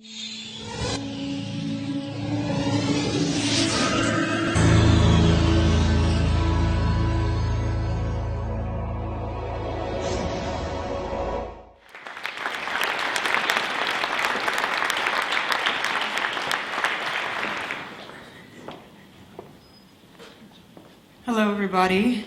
Hello, everybody.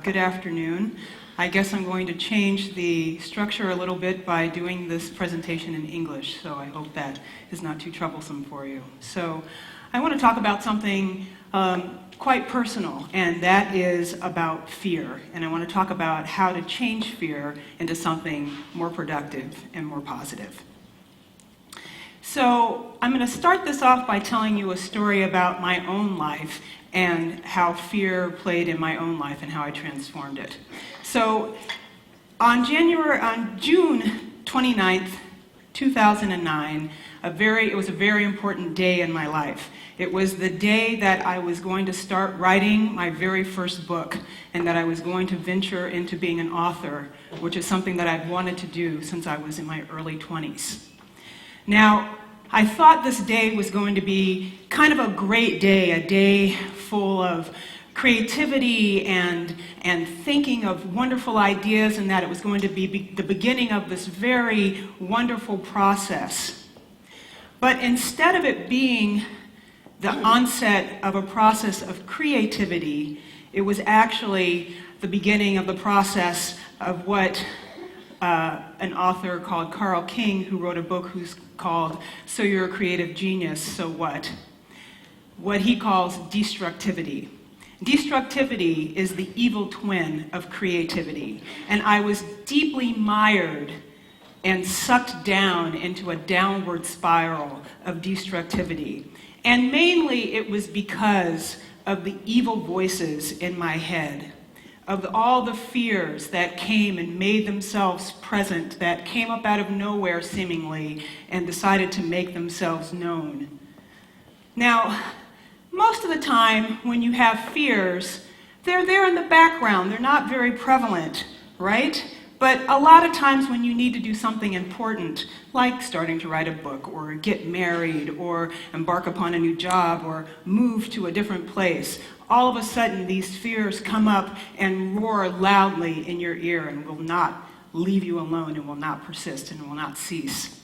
Good afternoon. I guess I'm going to change the structure a little bit by doing this presentation in English, so I hope that is not too troublesome for you. So I want to talk about something quite personal, and that is about fear. And I want to talk about how to change fear into something more productive and more positive. So I'm going to start this off by telling you a story about my own life and how fear played in my own life and how I transformed it. So on June 29th, 2009, it was a very important day in my life. It was the day that I was going to start writing my very first book and that I was going to venture into being an author, which is something that I've wanted to do since I was in my early 20s. Now, I thought this day was going to be kind of a great day, a day full of creativity and thinking of wonderful ideas, and that it was going to be the beginning of this very wonderful process. But instead of it being the onset of a process of creativity, it was actually the beginning of the process of what an author called Carl King, who wrote a book who's called So You're a Creative Genius, So What? What he calls destructivity. Destructivity is the evil twin of creativity, and I was deeply mired and sucked down into a downward spiral of destructivity. And mainly it was because of the evil voices in my head, of all the fears that came and made themselves present, that came up out of nowhere seemingly and decided to make themselves known. Now, most of the time when you have fears, they're there in the background. They're not very prevalent, right? But a lot of times when you need to do something important, like starting to write a book or get married or embark upon a new job or move to a different place, all of a sudden these fears come up and roar loudly in your ear and will not leave you alone and will not persist and will not cease.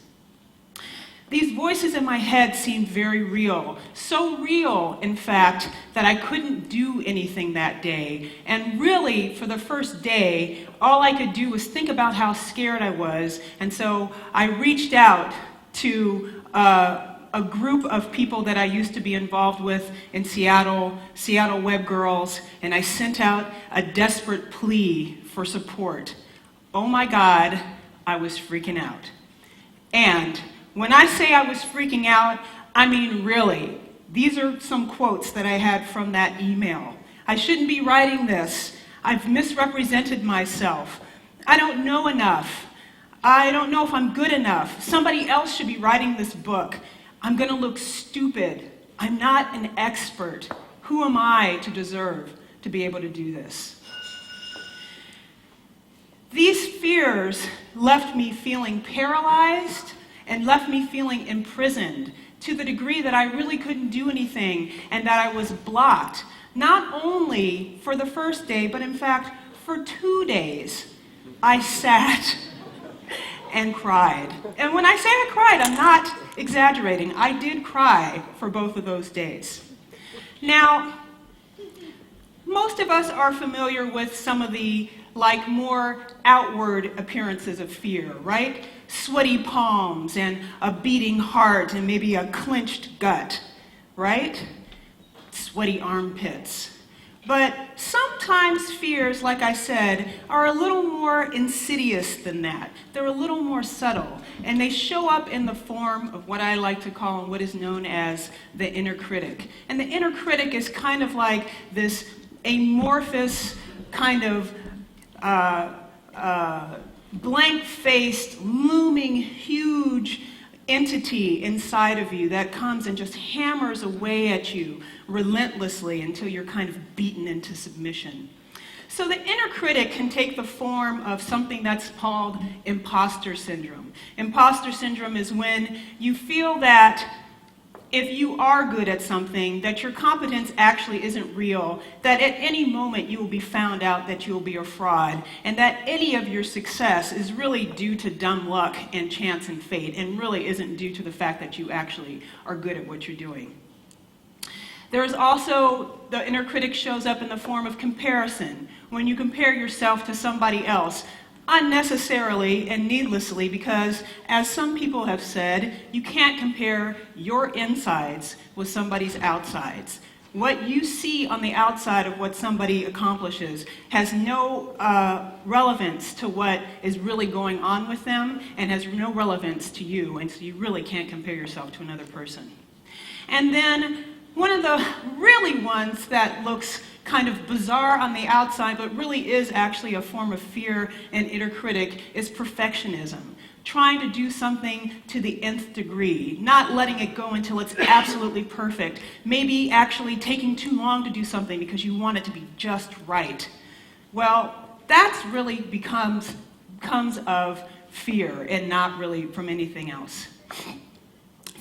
These voices in my head seemed very real. So real, in fact, that I couldn't do anything that day. And really, for the first day, all I could do was think about how scared I was. And so I reached out to a group of people that I used to be involved with in Seattle Web Girls, and I sent out a desperate plea for support. Oh my God, I was freaking out. And when I say I was freaking out, I mean really. These are some quotes that I had from that email. I shouldn't be writing this. I've misrepresented myself. I don't know enough. I don't know if I'm good enough. Somebody else should be writing this book. I'm going to look stupid. I'm not an expert. Who am I to deserve to be able to do this? These fears left me feeling paralyzed and left me feeling imprisoned to the degree that I really couldn't do anything and that I was blocked, not only for the first day, but in fact for 2 days. I sat and cried. And when I say I cried, I'm not exaggerating. I did cry for both of those days. Now, most of us are familiar with some of the more outward appearances of fear, right? Sweaty palms and a beating heart and maybe a clenched gut, right? Sweaty armpits. But sometimes fears, like I said, are a little more insidious than that. They're a little more subtle, and they show up in the form of what I like to call what is known as the inner critic. And the inner critic is kind of like this amorphous kind of blank-faced, looming, huge entity inside of you that comes and just hammers away at you relentlessly until you're kind of beaten into submission. So the inner critic can take the form of something that's called imposter syndrome. Imposter syndrome is when you feel that if you are good at something, that your competence actually isn't real, that at any moment you will be found out that you will be a fraud, and that any of your success is really due to dumb luck and chance and fate, and really isn't due to the fact that you actually are good at what you're doing. There's also, the inner critic shows up in the form of comparison, when you compare yourself to somebody else, unnecessarily and needlessly, because as some people have said, you can't compare your insides with somebody's outsides. What you see on the outside of what somebody accomplishes has no relevance to what is really going on with them, and has no relevance to you, and so you really can't compare yourself to another person. And then one of the really ones that looks kind of bizarre on the outside, but really is actually a form of fear and inner critic, is perfectionism. Trying to do something to the nth degree, not letting it go until it's absolutely perfect, maybe actually taking too long to do something because you want it to be just right. Well, that's really comes of fear and not really from anything else.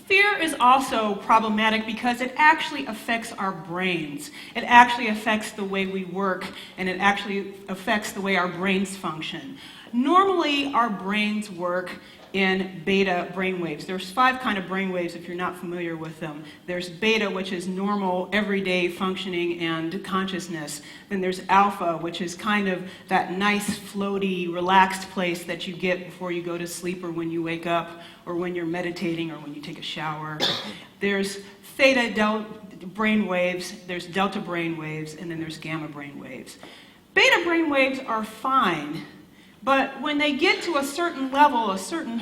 Fear is also problematic because it actually affects our brains. It actually affects the way we work, and it actually affects the way our brains function. Normally, our brains work in beta brainwaves. There's 5 kinds of brainwaves if you're not familiar with them. There's beta, which is normal, everyday functioning and consciousness. Then there's alpha, which is kind of that nice, floaty, relaxed place that you get before you go to sleep or when you wake up or when you're meditating or when you take a shower. There's theta brainwaves, there's delta brainwaves, and then there's gamma brainwaves. Beta brainwaves are fine, but when they get to a certain level, a certain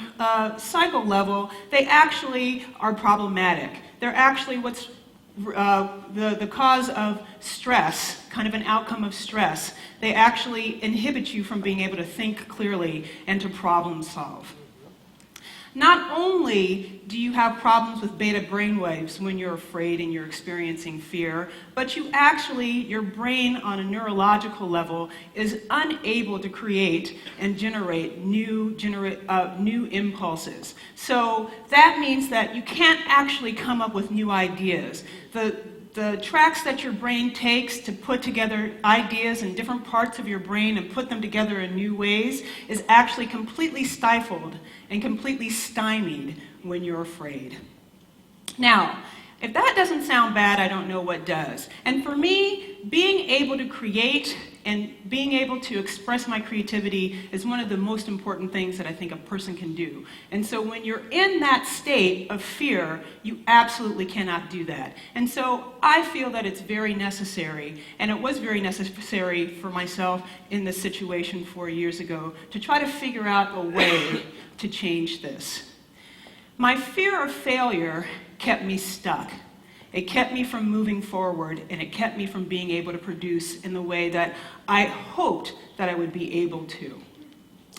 cycle level, they actually are problematic. They're actually what's the cause of stress, kind of an outcome of stress. They actually inhibit you from being able to think clearly and to problem solve. Not only do you have problems with beta brainwaves when you're afraid and you're experiencing fear, but your brain on a neurological level is unable to create and generate new impulses. So that means that you can't actually come up with new ideas. The tracks that your brain takes to put together ideas in different parts of your brain and put them together in new ways is actually completely stifled and completely stymied when you're afraid. Now, if that doesn't sound bad, I don't know what does. And for me, being able to create and being able to express my creativity is one of the most important things that I think a person can do. And so when you're in that state of fear, you absolutely cannot do that. And so I feel that it's very necessary, and it was very necessary for myself in this situation 4 years ago, to try to figure out a way to change this. My fear of failure kept me stuck. It kept me from moving forward, and it kept me from being able to produce in the way that I hoped that I would be able to.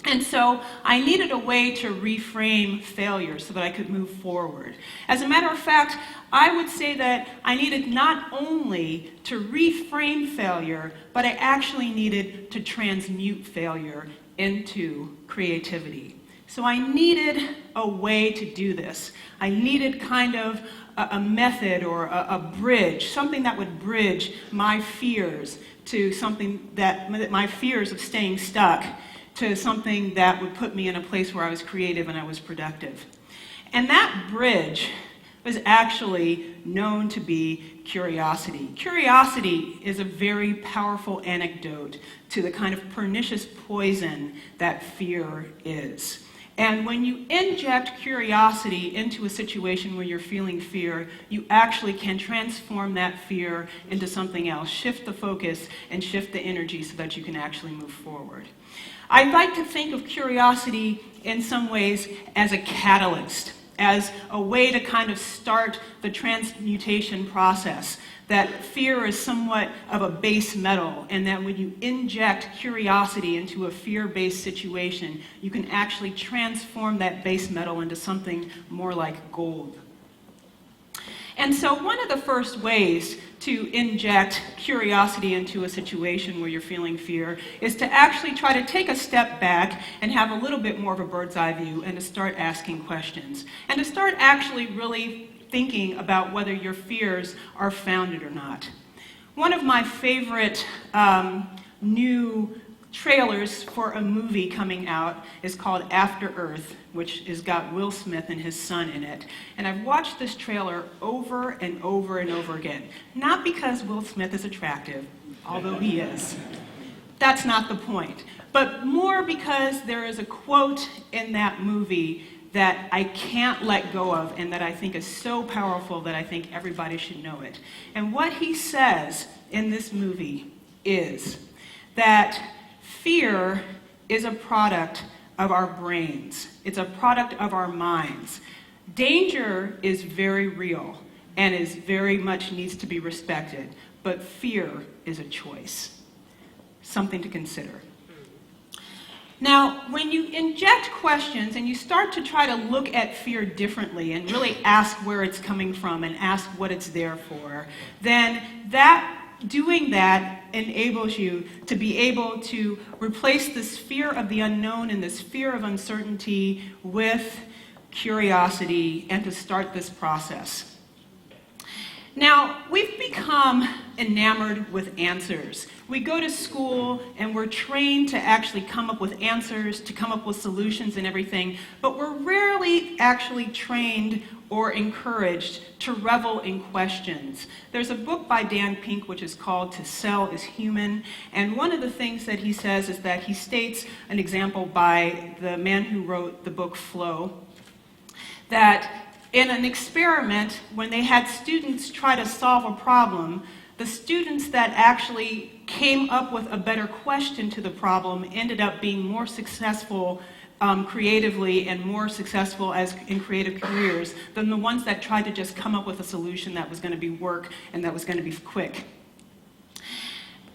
And so I needed a way to reframe failure so that I could move forward. As a matter of fact, I would say that I needed not only to reframe failure, but I actually needed to transmute failure into creativity. So I needed a way to do this. I needed kind of a method or a bridge, something that would bridge my fears to something that my fears of staying stuck to something that would put me in a place where I was creative and I was productive. And that bridge was actually known to be curiosity. Curiosity is a very powerful antidote to the kind of pernicious poison that fear is. And when you inject curiosity into a situation where you're feeling fear, you actually can transform that fear into something else, shift the focus and shift the energy so that you can actually move forward. I like to think of curiosity in some ways as a catalyst, as a way to kind of start the transmutation process. That fear is somewhat of a base metal, and that when you inject curiosity into a fear-based situation, you can actually transform that base metal into something more like gold. And so one of the first ways to inject curiosity into a situation where you're feeling fear is to actually try to take a step back and have a little bit more of a bird's eye view and to start asking questions. And to start actually really thinking about whether your fears are founded or not. One of my favorite new trailers for a movie coming out is called After Earth, which has got Will Smith and his son in it. And I've watched this trailer over and over and over again. Not because Will Smith is attractive, although he is. That's not the point. But more because there is a quote in that movie that I can't let go of and that I think is so powerful that I think everybody should know it. And what he says in this movie is that fear is a product of our brains. It's a product of our minds. Danger is very real and is very much needs to be respected, but fear is a choice. Something to consider. Now, when you inject questions and you start to try to look at fear differently and really ask where it's coming from and ask what it's there for, then doing that enables you to be able to replace this fear of the unknown and this fear of uncertainty with curiosity and to start this process. Now, we've become enamored with answers. We go to school and we're trained to actually come up with answers, to come up with solutions and everything, but we're rarely actually trained or encouraged to revel in questions. There's a book by Dan Pink which is called To Sell is Human, and one of the things that he says is that he states an example by the man who wrote the book Flow, that in an experiment, when they had students try to solve a problem, the students that actually came up with a better question to the problem ended up being more successful creatively and more successful as in creative careers than the ones that tried to just come up with a solution that was going to be work and that was going to be quick.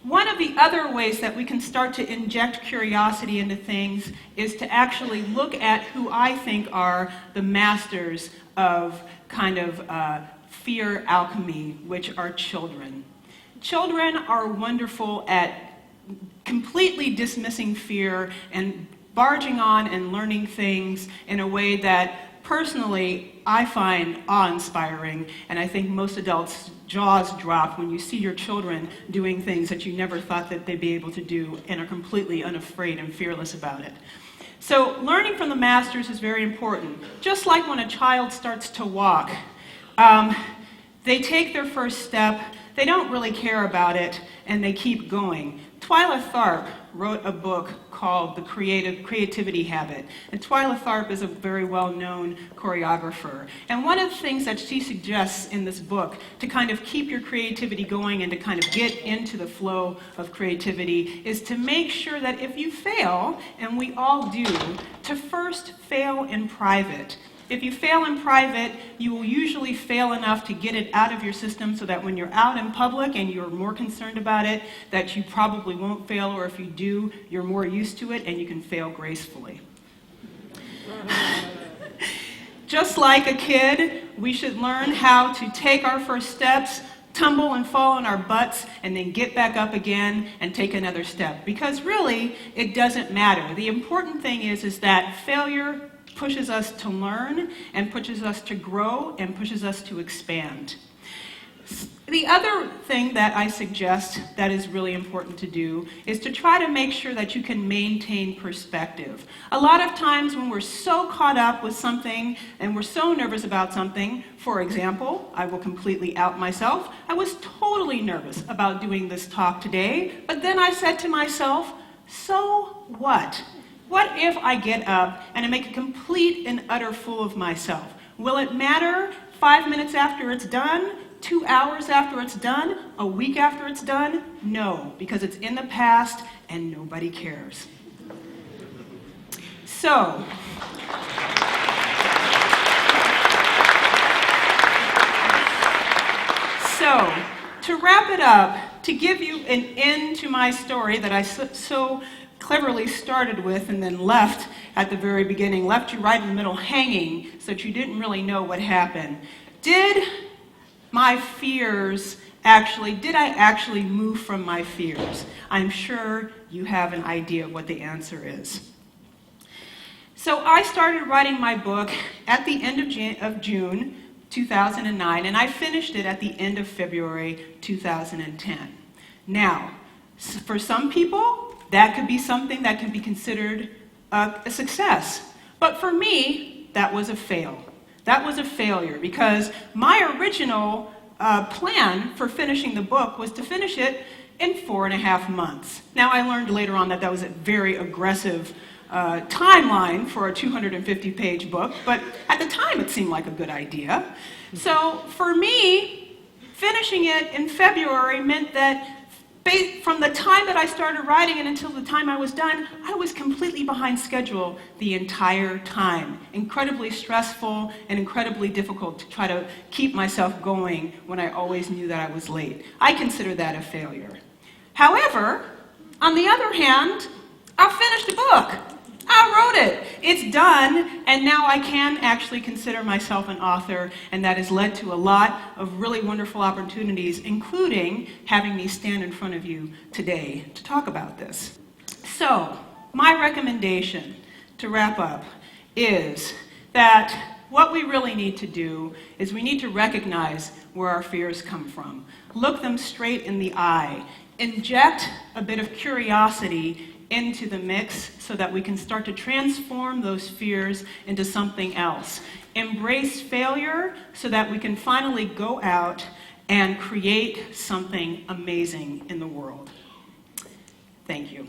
One of the other ways that we can start to inject curiosity into things is to actually look at who I think are the masters of kind of fear alchemy, which are children. Children are wonderful at completely dismissing fear and barging on and learning things in a way that personally I find awe-inspiring, and I think most adults' jaws drop when you see your children doing things that you never thought that they'd be able to do and are completely unafraid and fearless about it. So learning from the masters is very important. Just like when a child starts to walk, they take their first step, they don't really care about it, and they keep going. Twyla Tharp wrote a book called The Creativity Habit. And Twyla Tharp is a very well-known choreographer. And one of the things that she suggests in this book to kind of keep your creativity going and to kind of get into the flow of creativity is to make sure that if you fail, and we all do, to first fail in private. If you fail in private, you will usually fail enough to get it out of your system so that when you're out in public and you're more concerned about it, that you probably won't fail, or if you do, you're more used to it and you can fail gracefully. Just like a kid, we should learn how to take our first steps, tumble and fall on our butts, and then get back up again and take another step. Because really, it doesn't matter. The important thing is that failure pushes us to learn and pushes us to grow and pushes us to expand. The other thing that I suggest that is really important to do is to try to make sure that you can maintain perspective. A lot of times when we're so caught up with something and we're so nervous about something, for example, I will completely out myself, I was totally nervous about doing this talk today, but then I said to myself, so what? What if I get up and I make a complete and utter fool of myself? Will it matter 5 minutes after it's done? 2 hours after it's done? A week after it's done? No, because it's in the past and nobody cares. So, to wrap it up, to give you an end to my story that I so cleverly started with and then left at the very beginning, left you right in the middle hanging so that you didn't really know what happened. Did my fears actually, did I actually move from my fears? I'm sure you have an idea of what the answer is. So I started writing my book at the end of June 2009, and I finished it at the end of February 2010. Now, for some people, that could be something that can be considered a success. But for me, that was a fail. That was a failure because my original plan for finishing the book was to finish it in 4.5 months. Now, I learned later on that that was a very aggressive timeline for a 250-page book, but at the time it seemed like a good idea. So for me, finishing it in February meant that from the time that I started writing it until the time I was done, I was completely behind schedule the entire time. Incredibly stressful and incredibly difficult to try to keep myself going when I always knew that I was late. I consider that a failure. However, on the other hand, I finished the book. I wrote it. It's done, and now I can actually consider myself an author, and that has led to a lot of really wonderful opportunities, including having me stand in front of you today to talk about this. So, my recommendation to wrap up is that what we really need to do is we need to recognize where our fears come from. Look them straight in the eye. Inject a bit of curiosity into the mix so that we can start to transform those fears into something else. Embrace failure so that we can finally go out and create something amazing in the world. Thank you.